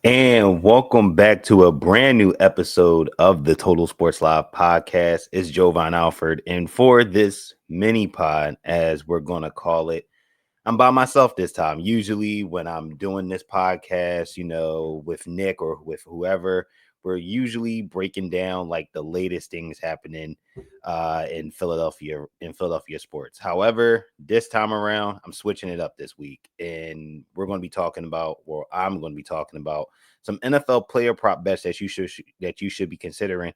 And welcome back to a brand new episode of the Total Sports Live podcast. It's Jovan Alford. And for this mini pod, as we're going to call it, I'm by myself this time. Usually, when I'm doing this podcast, with Nick or with whoever, we're usually breaking down like the latest things happening in Philadelphia sports. However, this time around, I'm switching it up this week, and we're going to be talking about, or I'm going to be talking about some NFL player prop bets that you should be considering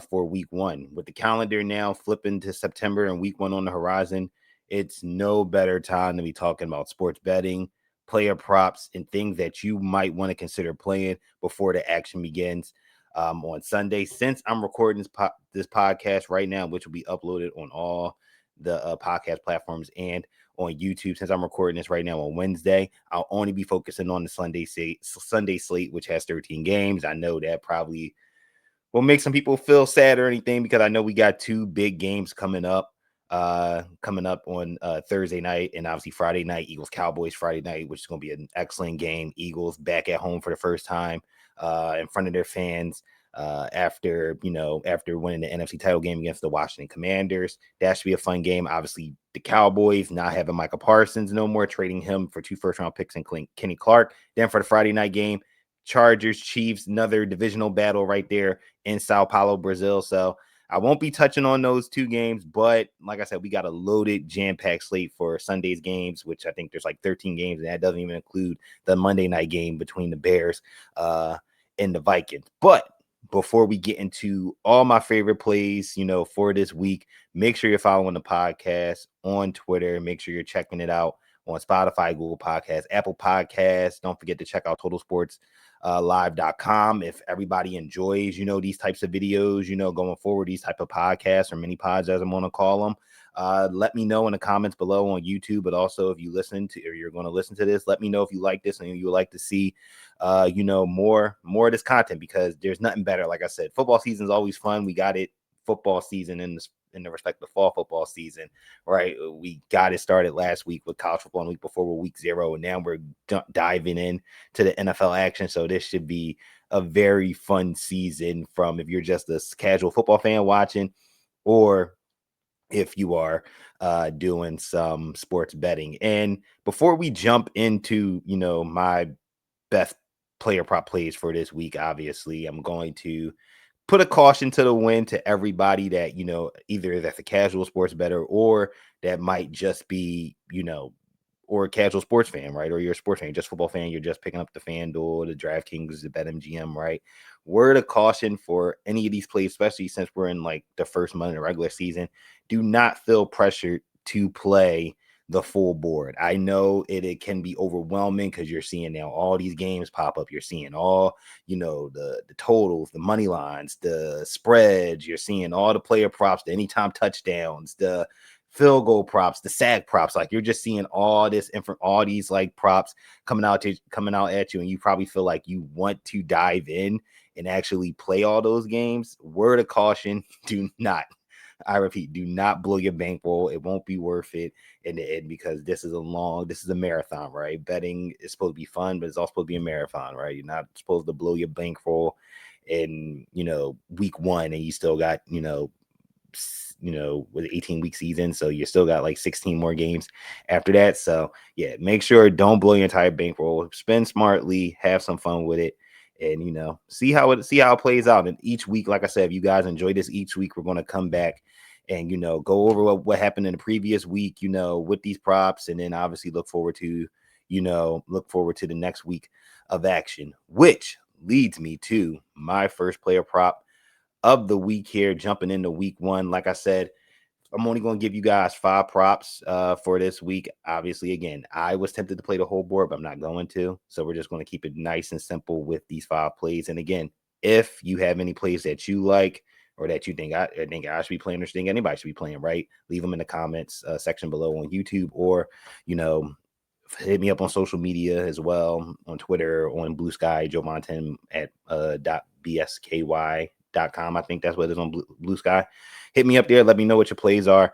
for week one. With the calendar now flipping to September and week one on the horizon, it's no better time to be talking about sports betting, player props, and things that you might want to consider playing before the action begins on Sunday. Since I'm recording this podcast right now, which will be uploaded on all the podcast platforms and on YouTube, since I'm recording this right now on Wednesday, I'll only be focusing on the Sunday slate, which has 13 games. I know that probably will make some people feel sad or anything because I know we got two big games coming up on Thursday night and obviously Friday night. Eagles Cowboys Friday night, which is going to be an excellent game. Eagles back at home for the first time in front of their fans after winning the NFC title game against the Washington Commanders. That should be a fun game. Obviously, the Cowboys not having Micah Parsons no more, trading him for 2 first-round picks and Kenny Clark. Then for the Friday night game, Chargers, Chiefs, another divisional battle right there in Sao Paulo, Brazil. So I won't be touching on those two games, but like I said, we got a loaded, jam-packed slate for Sunday's games, which I think there's like 13 games, and that doesn't even include the Monday night game between the Bears and the Vikings. But before we get into all my favorite plays, for this week, make sure you're following the podcast on Twitter. Make sure you're checking it out on Spotify, Google Podcasts, Apple Podcasts. Don't forget to check out totalsportslive.com. If everybody enjoys, these types of videos, going forward, these type of podcasts or mini pods, as I'm going to call them, let me know in the comments below on YouTube. But also, if you listen to, or you're going to listen to this, let me know if you like this and you would like to see, more of this content, because there's nothing better. Like I said, football season is always fun. We got it. Football season in the respect of fall football season, right? We got it started last week with college football, and week before with week 0, and now we're diving in to the NFL action. So this should be a very fun season, from if you're just a casual football fan watching, or if you are doing some sports betting. And before we jump into, my best player prop plays for this week, obviously, I'm going to put a caution to the wind to everybody that, either that's a casual sports bettor, or that might just be, or a casual sports fan, right? Or you're a sports fan, just football fan, you're just picking up the FanDuel, the DraftKings, the BetMGM, right? Word of caution for any of these plays, especially since we're in like the first month of the regular season, do not feel pressured to play the full board. I know it can be overwhelming because you're seeing now all these games pop up. You're seeing all, the totals, the money lines, the spreads. You're seeing all the player props, the anytime touchdowns, the field goal props, the sack props. Like, you're just seeing all these like props coming out at you, and you probably feel like you want to dive in and actually play all those games. Word of caution: do not. I repeat, do not blow your bankroll. It won't be worth it in the end, because this is a marathon, right? Betting is supposed to be fun, but it's also supposed to be a marathon, right? You're not supposed to blow your bankroll in, week one, and you still got, with 18-week season, so you still got like 16 more games after that. So yeah, make sure don't blow your entire bankroll. Spend smartly, have some fun with it, and see how it plays out. And each week, like I said, if you guys enjoy this, each week we're going to come back and go over what happened in the previous week, with these props, and then obviously look forward to the next week of action, which leads me to my first player prop of the week here, jumping into week one. Like I said, I'm only going to give you guys 5 props for this week. Obviously, again, I was tempted to play the whole board, but I'm not going to. So we're just going to keep it nice and simple with these 5 plays. And again, if you have any plays that you like, or that you think I should be playing, or think anybody should be playing, right, leave them in the comments section below on YouTube, or hit me up on social media as well, on Twitter, on Blue Sky, Jovan at .bsky.com. I think that's what it is on Blue Sky. hit me up there. Let me know what your plays are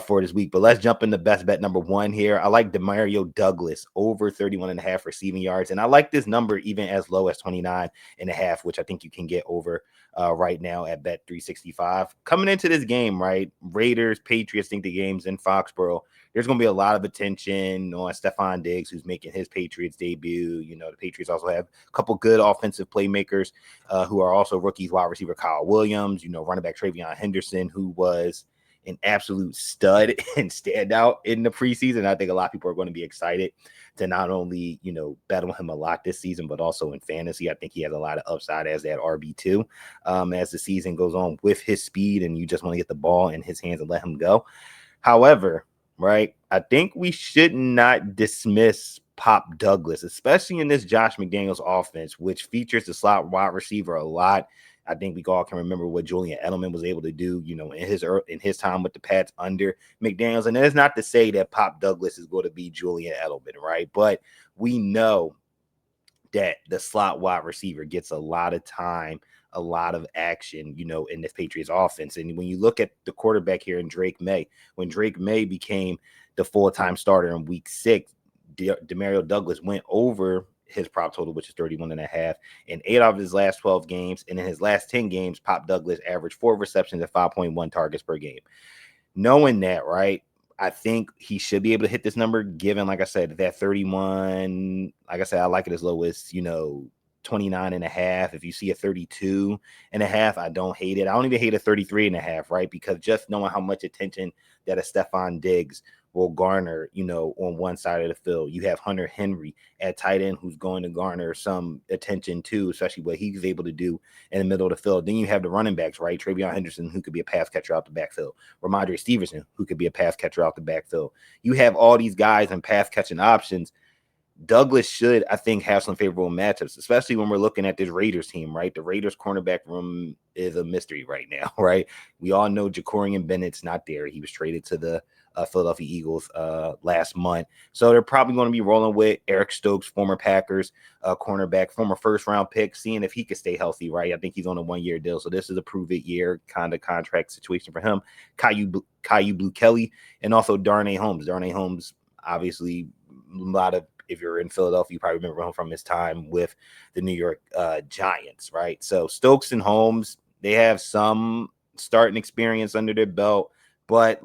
for this week. But let's jump into best bet number 1 here. I like DeMario Douglas over 31.5 receiving yards. And I like this number even as low as 29.5, which I think you can get over right now at bet 365. Coming into this game, right? Raiders, Patriots, think the game's in Foxborough. There's going to be a lot of attention on Stephon Diggs, who's making his Patriots debut. You know, the Patriots also have a couple good offensive playmakers who are also rookies, wide receiver Kyle Williams, you know, running back Travion Henderson, who was an absolute stud and standout in the preseason. I think a lot of people are going to be excited to not only, you know, bet on him a lot this season, but also in fantasy. I think he has a lot of upside as that RB2 as the season goes on with his speed, and you just want to get the ball in his hands and let him go. However, right, I think we should not dismiss Pop Douglas, especially in this Josh McDaniels offense, which features the slot wide receiver a lot. I think we all can remember what Julian Edelman was able to do, you know, in his time with the Pats under McDaniels. And that's not to say that Pop Douglas is going to be Julian Edelman, right? But we know that the slot wide receiver gets a lot of time, a lot of action, you know, in the Patriots offense. And when you look at the quarterback here in Drake May, when Drake May became the full-time starter in week 6, DeMario Douglas went over his prop total, which is 31.5, in 8 of his last 12 games. And in his last 10 games, Pop Douglas averaged 4 receptions at 5.1 targets per game. Knowing that, right, I think he should be able to hit this number, given, like I said, that 31, like I said, I like it as low as, you know, 29.5. If you see a 32.5, I don't hate it. I don't even hate a 33.5, right? Because just knowing how much attention that a Stephon Diggs will garner, you know, on one side of the field. You have Hunter Henry at tight end, who's going to garner some attention too, especially what he's able to do in the middle of the field. Then you have the running backs, right? Travion Henderson, who could be a pass catcher out the backfield. Ramondre Stevenson, who could be a pass catcher out the backfield. You have all these guys and pass catching options. Douglas should, I think, have some favorable matchups, especially when we're looking at this Raiders team, right? The Raiders cornerback room is a mystery right now, right? We all know Jacorian Bennett's not there. He was traded to the Philadelphia Eagles last month. So they're probably going to be rolling with Eric Stokes, former Packers cornerback, former first-round pick, seeing if he could stay healthy, right? I think he's on a 1-year deal, so this is a prove-it-year kind of contract situation for him. Caillou Blue Kelly, and also Darnay Holmes. Darnay Holmes, obviously, a lot of, if you're in Philadelphia, you probably remember him from his time with the New York Giants, right? So Stokes and Holmes, they have some starting experience under their belt, but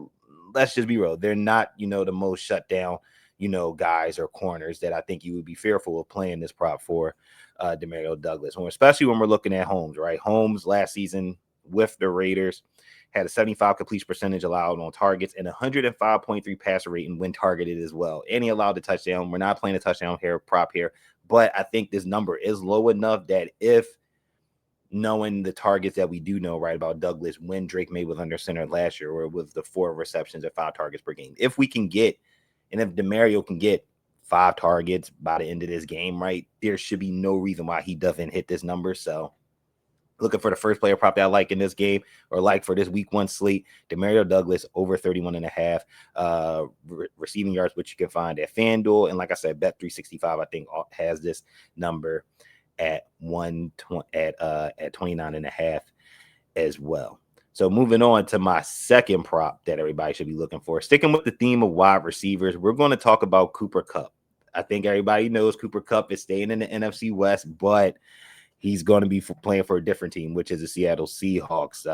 let's just be real. They're not, you know, the most shut down, you know, guys or corners that I think you would be fearful of playing this prop for DeMario Douglas, especially when we're looking at Holmes, right? Holmes last season with the Raiders had a 75 completion percentage allowed on targets and 105.3 passer rating when targeted as well. And he allowed the touchdown. We're not playing a touchdown here, prop here, but I think this number is low enough that if, knowing the targets that we do know, right, about Douglas when Drake May was under center last year, or with the 4 receptions at 5 targets per game, if we can get, and if DeMario can get 5 targets by the end of this game, right, there should be no reason why he doesn't hit this number. So looking for the first player prop that I like in this game, or like for this week 1 slate, DeMario Douglas over 31.5 receiving yards, which you can find at FanDuel. And like I said, Bet 365, I think, has this number at 29.5 as well. So moving on to my second prop that everybody should be looking for. Sticking with the theme of wide receivers, we're going to talk about Cooper Kupp. I think everybody knows Cooper Kupp is staying in the NFC West, but he's going to be playing for a different team, which is the Seattle Seahawks.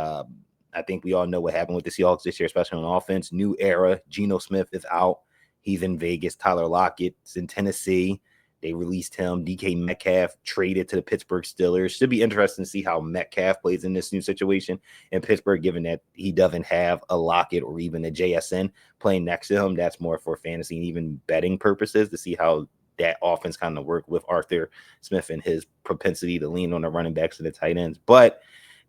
I think we all know what happened with the Seahawks this year, especially on offense. New era. Geno Smith is out. He's in Vegas. Tyler Lockett's in Tennessee. They released him. DK Metcalf traded to the Pittsburgh Steelers. Should be interesting to see how Metcalf plays in this new situation in Pittsburgh, given that he doesn't have a Lockett or even a JSN playing next to him. That's more for fantasy and even betting purposes, to see how that offense kind of work with Arthur Smith and his propensity to lean on the running backs and the tight ends. But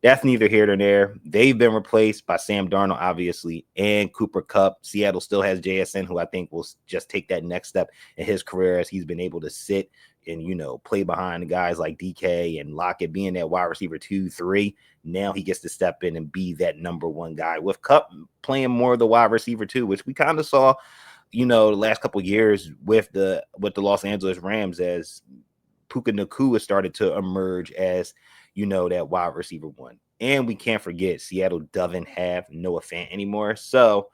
that's neither here nor there. They've been replaced by Sam Darnold, obviously, and Cooper Kupp. Seattle still has JSN, who I think will just take that next step in his career, as he's been able to sit and, you know, play behind guys like DK and Lockett, being that wide receiver 2, 3. Now he gets to step in and be that number 1 guy, with Kupp playing more of the wide receiver 2, which we kind of saw, you know, the last couple of years with the Los Angeles Rams, as Puka Nacua has started to emerge as, you know, that wide receiver 1. And we can't forget Seattle doesn't have Noah Fant anymore. So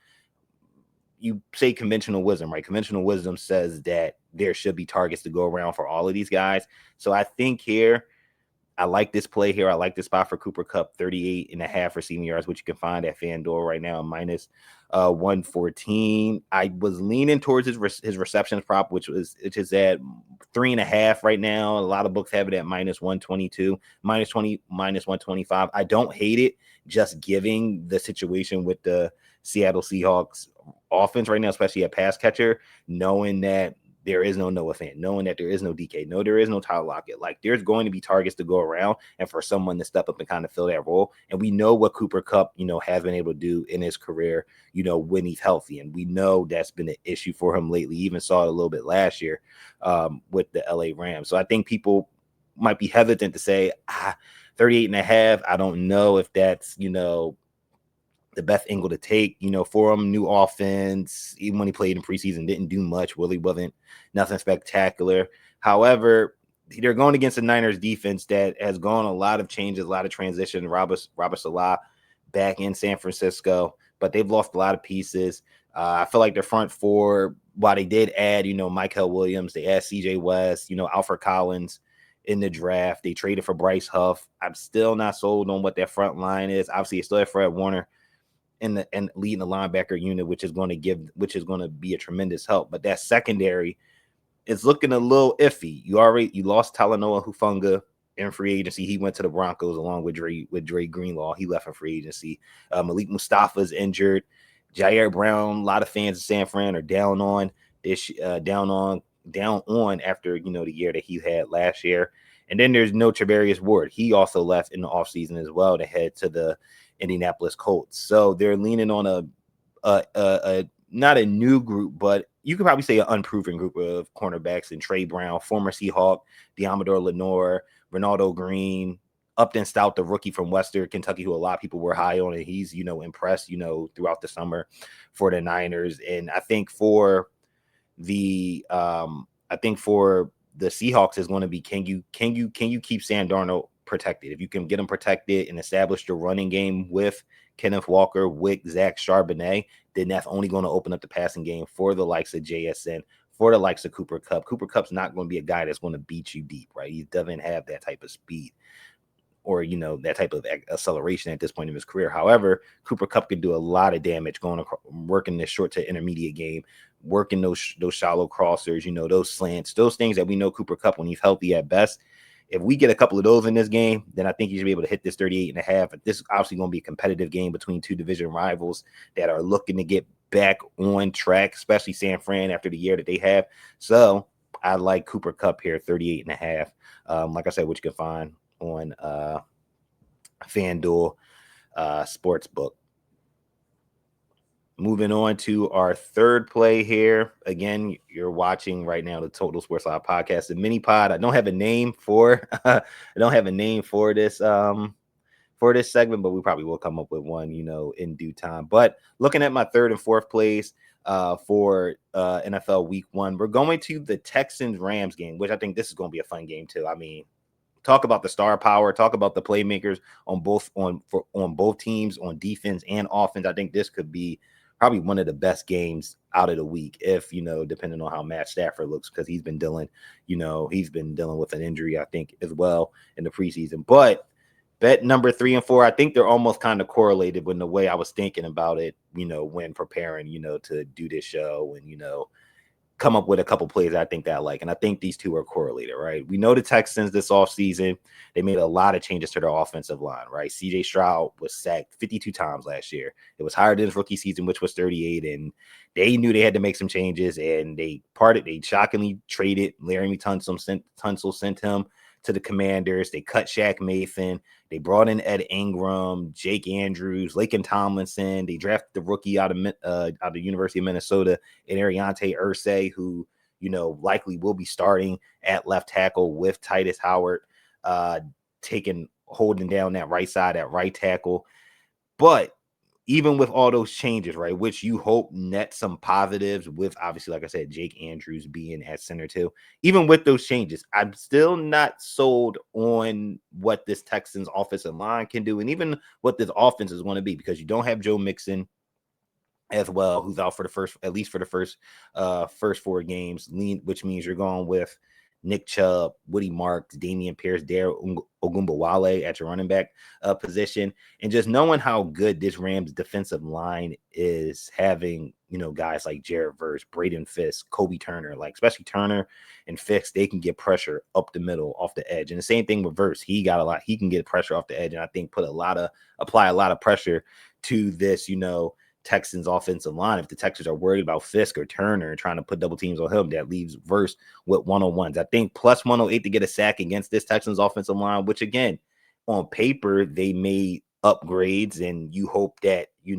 you say conventional wisdom, right? Conventional wisdom says that there should be targets to go around for all of these guys. So I think here, I like this play here. I like this spot for Cooper Kupp, 38.5 receiving yards, which you can find at FanDuel right now, minus 114. I was leaning towards his receptions prop, which is at 3.5 right now. A lot of books have it at minus 122, minus 125. I don't hate it, just giving the situation with the Seattle Seahawks offense right now, especially at pass catcher, knowing that there is no Noah Fant, knowing that there is no DK, no, there is no Tyler Lockett. Like, there's going to be targets to go around and for someone to step up and kind of fill that role. And we know what Cooper Kupp, has been able to do in his career, when he's healthy. And we know that's been an issue for him lately. Even saw it a little bit last year with the LA Rams. So I think people might be hesitant to say, 38.5. I don't know if that's, the best angle to take, for him. New offense, even when he played in preseason, didn't do much. Really wasn't nothing spectacular. However, they're going against the Niners defense that has gone a lot of changes, a lot of transition. Robert Salah back in San Francisco, but they've lost a lot of pieces. I feel like their front four, while they did add, Michael Williams, they add CJ West, Alfred Collins in the draft. They traded for Bryce Huff. I'm still not sold on what their front line is. Obviously, they still have Fred Warner and leading the linebacker unit, which is going to be a tremendous help. But that secondary is looking a little iffy. You lost Talanoa Hufanga in free agency. He went to the Broncos along with Dre Greenlaw. He left in free agency. Malik Mustafa's injured. Jair Brown, a lot of fans of San Fran are down on after the year that he had last year. And then there's no Trevarius Ward. He also left in the offseason as well to head to the Indianapolis Colts. So they're leaning on a not a new group, but you could probably say an unproven group of cornerbacks, and Trey Brown, former Seahawk, Diamador Lenore, Ronaldo Green, Upton Stout, the rookie from Western Kentucky, who a lot of people were high on, and he's, impressed, throughout the summer for the Niners. And I think for the Seahawks is going to be, can you keep Sam Darnold protected? If you can get him protected and establish the running game with Kenneth Walker, with Zach Charbonnet, then that's only going to open up the passing game for the likes of JSN, for the likes of Cooper Kupp. Cooper Kupp's not going to be a guy that's going to beat you deep, right? He doesn't have that type of speed or, that type of acceleration at this point in his career. However, Cooper Kupp can do a lot of damage working this short to intermediate game, working those shallow crossers, those slants, those things that we know Cooper Kupp, when he's healthy at best. If we get a couple of those in this game, then I think you should be able to hit this 38.5. But this is obviously going to be a competitive game between two division rivals that are looking to get back on track, especially San Fran after the year that they have. So I like Cooper Kupp here, 38.5. Like I said, which you can find on FanDuel Sportsbook. Moving on to our third play here. Again, you're watching right now the Total Sports Live podcast, the mini pod. I don't have a name for this segment, but we probably will come up with one, in due time. But looking at my third and fourth plays for NFL Week 1, we're going to the Texans-Rams game, which I think this is going to be a fun game too. I mean, talk about the star power, talk about the playmakers on both teams, on defense and offense. I think this could be probably one of the best games out of the week, if, depending on how Matt Stafford looks, because he's been dealing with an injury, I think, as well in the preseason. But bet number 3 and 4, I think they're almost kind of correlated with the way I was thinking about it, when preparing, to do this show and, come up with a couple plays I think that I like. And I think these two are correlated, right? We know the Texans this offseason, they made a lot of changes to their offensive line, right? CJ Stroud was sacked 52 times last year. It was higher than his rookie season, which was 38. And they knew they had to make some changes, and they shockingly traded Laramie Tunsil, sent him to the Commanders. They cut Shaq Mason. They brought in Ed Ingram, Jake Andrews, Laken Tomlinson. They drafted the rookie out of the University of Minnesota, and Ariante Irsay, who, likely will be starting at left tackle with Titus Howard, holding down that right side at right tackle. But even with all those changes, right, which you hope net some positives with, obviously, like I said, Jake Andrews being at center too. Even with those changes, I'm still not sold on what this Texans offensive line can do, and even what this offense is going to be, because you don't have Joe Mixon as well, who's out for the first, at least for the first 4 games, which means you're going with Nick Chubb, Woody Marks, Damian Pierce, Dare Ogunbowale at your running back position. And just knowing how good this Rams defensive line is, having, guys like Jared Verse, Braden Fisk, Kobe Turner, like especially Turner and Fisk, they can get pressure up the middle off the edge. And the same thing with Verse. He can get pressure off the edge, and I think apply a lot of pressure to this, Texans offensive line. If the Texans are worried about Fisk or Turner and trying to put double teams on him, that leaves Verse with 101s. I think plus 108 to get a sack against this Texans offensive line, which again, on paper, they made upgrades, and you hope that, the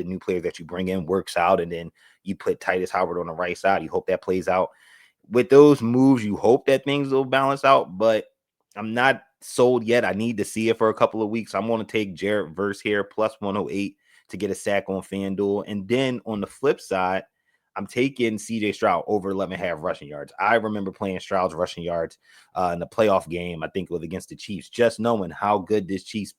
new players that you bring in works out, and then you put Titus Howard on the right side. You hope that plays out. With those moves, you hope that things will balance out, but I'm not sold yet. I need to see it for a couple of weeks. I'm going to take Jared Verse here, plus 108 to get a sack on FanDuel. And then on the flip side, I'm taking CJ Stroud over 11.5 rushing yards. I remember playing Stroud's rushing yards in the playoff game. I think it was against the Chiefs, just knowing how good the Chiefs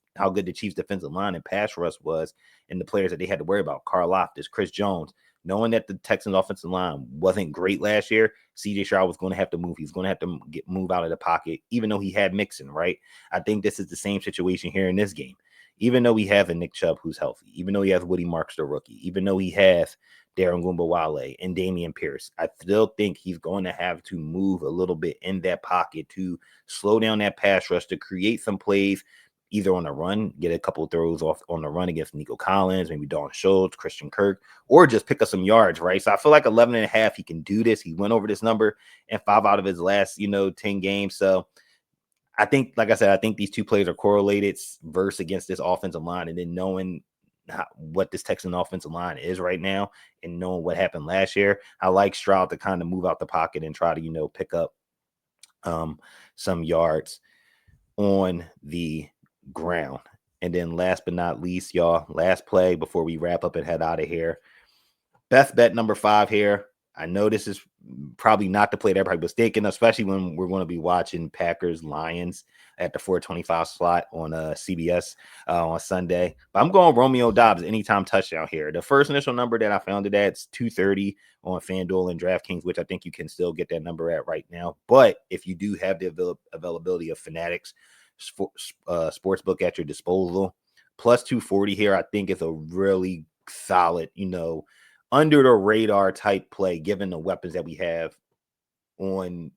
defensive line and pass rush was, and the players that they had to worry about, Karl Loftus, Chris Jones. Knowing that the Texans offensive line wasn't great last year, CJ Stroud was going to have to move. He's going to have to move out of the pocket, even though he had Mixon, right? I think this is the same situation here in this game. Even though we have a Nick Chubb who's healthy, even though he has Woody Marks, the rookie, even though he has Darren Gumbawale and Damian Pierce, I still think he's going to have to move a little bit in that pocket to slow down that pass rush, to create some plays, either on the run, get a couple of throws off on the run against Nico Collins, maybe Dalton Schultz, Christian Kirk, or just pick up some yards, right? So I feel like 11.5, he can do this. He went over this number in 5 out of his last, 10 games. So I think, like I said, I think these two plays are correlated, versus against this offensive line, and then knowing what this Texan offensive line is right now and knowing what happened last year, I like Stroud to kind of move out the pocket and try to, pick up some yards on the ground. And then last but not least, y'all, last play before we wrap up and head out of here. Best bet number 5 here. I know this is probably not the play that everybody was thinking, especially when we're going to be watching Packers Lions at the 425 slot on CBS on Sunday. But I'm going Romeo Doubs anytime touchdown here. The first initial number that I found it at is 230 on FanDuel and DraftKings, which I think you can still get that number at right now. But if you do have the availability of Fanatics Sportsbook at your disposal, plus 240 here, I think is a really solid, under the radar type play, given the weapons that we have on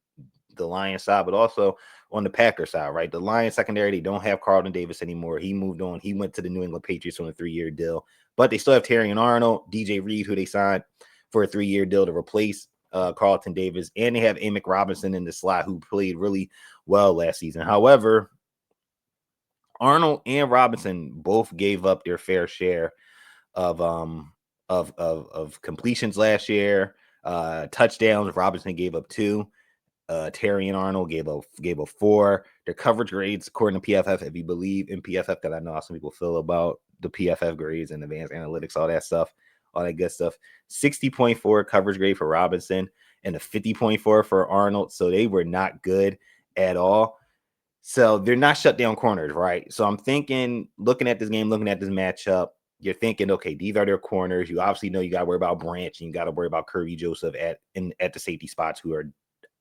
the Lions side, but also on the Packers side, right? The Lions secondary, they don't have Carlton Davis anymore. He moved on. He went to the New England Patriots on a 3-year deal, but they still have Terry and Arnold, DJ Reed, who they signed for a 3-year deal to replace Carlton Davis, and they have Amick Robinson in the slot, who played really well last season. However, Arnold and Robinson both gave up their fair share of completions last year. Touchdowns, Robinson gave up 2. Terry and Arnold gave up 4. Their coverage grades, according to PFF, if you believe in PFF, because I know how some people feel about the PFF grades and advanced analytics, all that stuff, all that good stuff. 60.4 coverage grade for Robinson and a 50.4 for Arnold. So they were not good at all. So they're not shut down corners, right? So I'm thinking, looking at this game, looking at this matchup, you're thinking, okay, these are their corners. You obviously know you got to worry about Branch, and you got to worry about Kirby Joseph at the safety spots, who are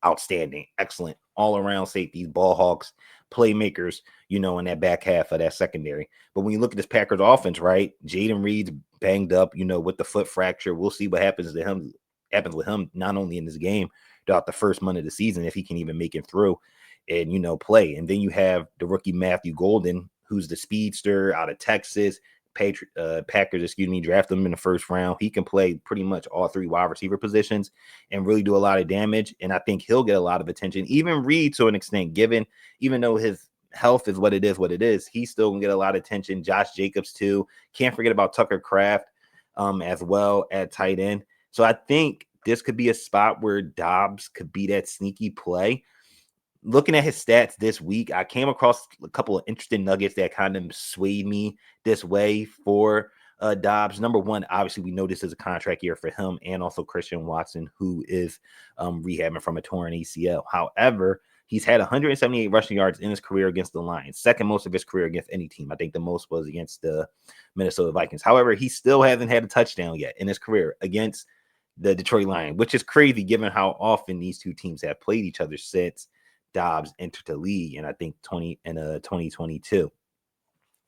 outstanding, excellent, all-around safeties, ball hawks, playmakers, in that back half of that secondary. But when you look at this Packers offense, right, Jaden Reed's banged up, with the foot fracture. We'll see what happens with him, not only in this game, throughout the first month of the season, if he can even make it through and, play. And then you have the rookie Matthew Golden, who's the speedster out of Texas. Packers, draft him in the first round. He can play pretty much all 3 wide receiver positions and really do a lot of damage. And I think he'll get a lot of attention. Even Reed, to an extent, even though his health is what it is, he's still gonna get a lot of attention. Josh Jacobs too. Can't forget about Tucker Kraft as well at tight end. So I think this could be a spot where Doubs could be that sneaky play. Looking at his stats this week, I came across a couple of interesting nuggets that kind of swayed me this way for Doubs. Number one, obviously, we know this is a contract year for him and also Christian Watson, who is rehabbing from a torn ACL. However, he's had 178 rushing yards in his career against the Lions, second most of his career against any team. I think the most was against the Minnesota Vikings. However, he still hasn't had a touchdown yet in his career against the Detroit Lions, which is crazy given how often these two teams have played each other since Doubs entered the league, and I think 2022.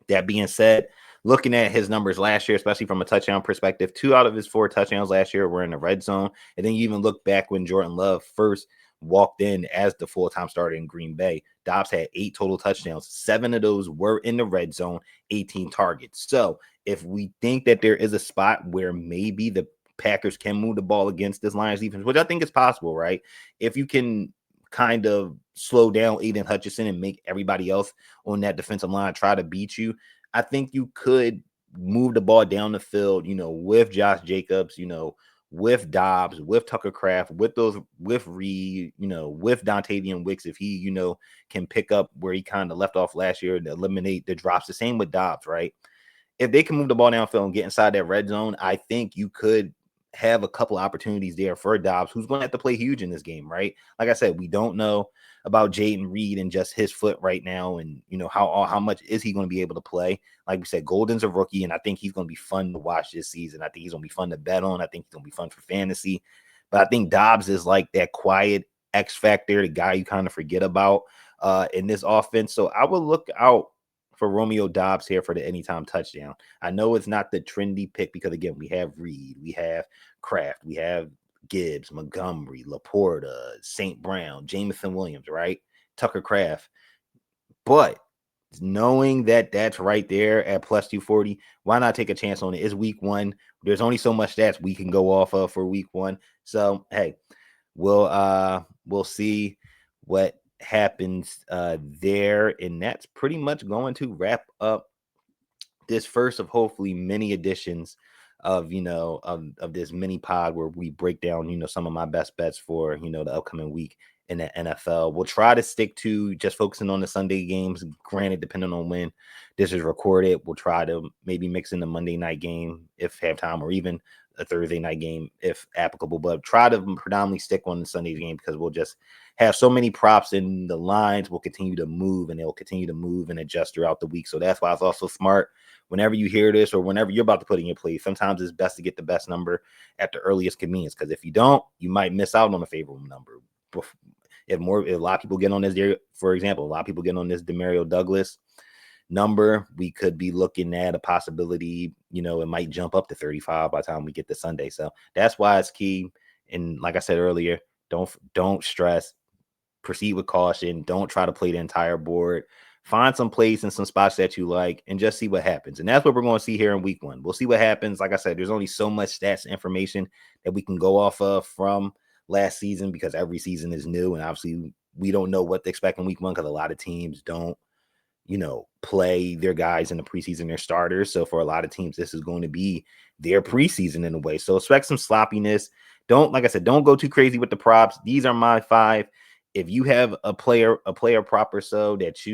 That being said, looking at his numbers last year, especially from a touchdown perspective, 2 out of his 4 touchdowns last year were in the red zone. And then you even look back when Jordan Love first walked in as the full-time starter in Green Bay. Doubs had 8 total touchdowns. 7 of those were in the red zone, 18 targets. So if we think that there is a spot where maybe the Packers can move the ball against this Lions defense, which I think is possible, right? If you can kind of slow down Aiden Hutchinson and make everybody else on that defensive line try to beat you, I think you could move the ball down the field, with Josh Jacobs, with Doubs, with Tucker Kraft, with Reed, with Dontavian Wicks, if he, can pick up where he kind of left off last year and eliminate the drops. The same with Doubs, right? If they can move the ball downfield and get inside that red zone, I think you could have a couple opportunities there for Doubs, who's going to have to play huge in this game, right? Like I said, we don't know about Jaden Reed and just his foot right now, and how much is he going to be able to play. Like we said, Golden's a rookie, and I think he's going to be fun to watch this season. I think he's going to be fun to bet on. I think he's going to be fun for fantasy. But I think Doubs is like that quiet X factor, the guy you kind of forget about in this offense. So I would look out for Romeo Doubs here for the anytime touchdown. I know it's not the trendy pick because, again, we have Reed, we have Kraft, we have Gibbs, Montgomery, Laporta, St. Brown, Jamison Williams, right? Tucker Kraft. But knowing that that's right there at plus 240, why not take a chance on it? It's week 1. There's only so much stats we can go off of for week 1. So, hey, we'll see what happens there, and that's pretty much going to wrap up this first of hopefully many editions of of this mini pod where we break down some of my best bets for the upcoming week in the NFL. We'll try to stick to just focusing on the Sunday games, granted depending on when this is recorded. We'll try to maybe mix in the Monday night game if have time, or even a Thursday night game if applicable, but try to predominantly stick on the Sunday game because we'll just have so many props, and the lines will continue to move, and they'll continue to move and adjust throughout the week. So that's why it's also smart whenever you hear this or whenever you're about to put in your play. Sometimes it's best to get the best number at the earliest convenience, because if you don't, you might miss out on a favorable number. If a lot of people get on this, for example, a lot of people get on this DeMario Douglas number, we could be looking at a possibility, it might jump up to 35 by the time we get to Sunday. So that's why it's key. And like I said earlier, don't stress, proceed with caution. Don't try to play the entire board. Find some plays and some spots that you like and just see what happens. And that's what we're going to see here in week 1. We'll see what happens. Like I said, there's only so much stats and information that we can go off of from last season because every season is new. And obviously we don't know what to expect in week 1 because a lot of teams don't play their guys in the preseason, their starters. So for a lot of teams, this is going to be their preseason in a way. So expect some sloppiness. Like I said, don't go too crazy with the props. These are my 5. If you have a player prop that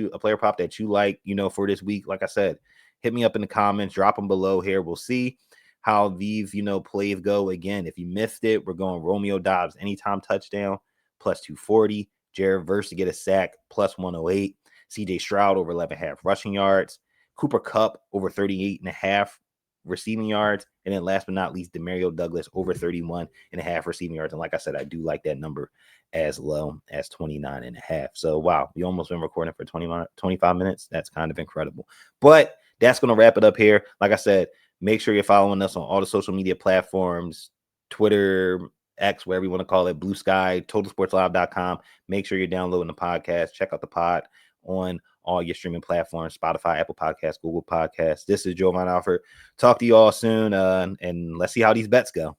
you like, for this week, like I said, hit me up in the comments, drop them below here. We'll see how these, plays go. Again, if you missed it, we're going Romeo Doubs anytime touchdown, plus 240. Jared Verse to get a sack, plus 108. CJ Stroud over 11.5 rushing yards. Cooper Kupp over 38.5 receiving yards. And then last but not least, DeMario Douglas over 31.5 receiving yards. And like I said, I do like that number as low as 29.5. So, wow, we almost been recording for 25 minutes. That's kind of incredible. But that's going to wrap it up here. Like I said, make sure you're following us on all the social media platforms, Twitter, X, whatever you want to call it, Blue Sky, TotalSportsLive.com. Make sure you're downloading the podcast. Check out the pod on all your streaming platforms, Spotify, Apple Podcasts, Google Podcasts. This is Jovan Alford. Talk to you all soon, and let's see how these bets go.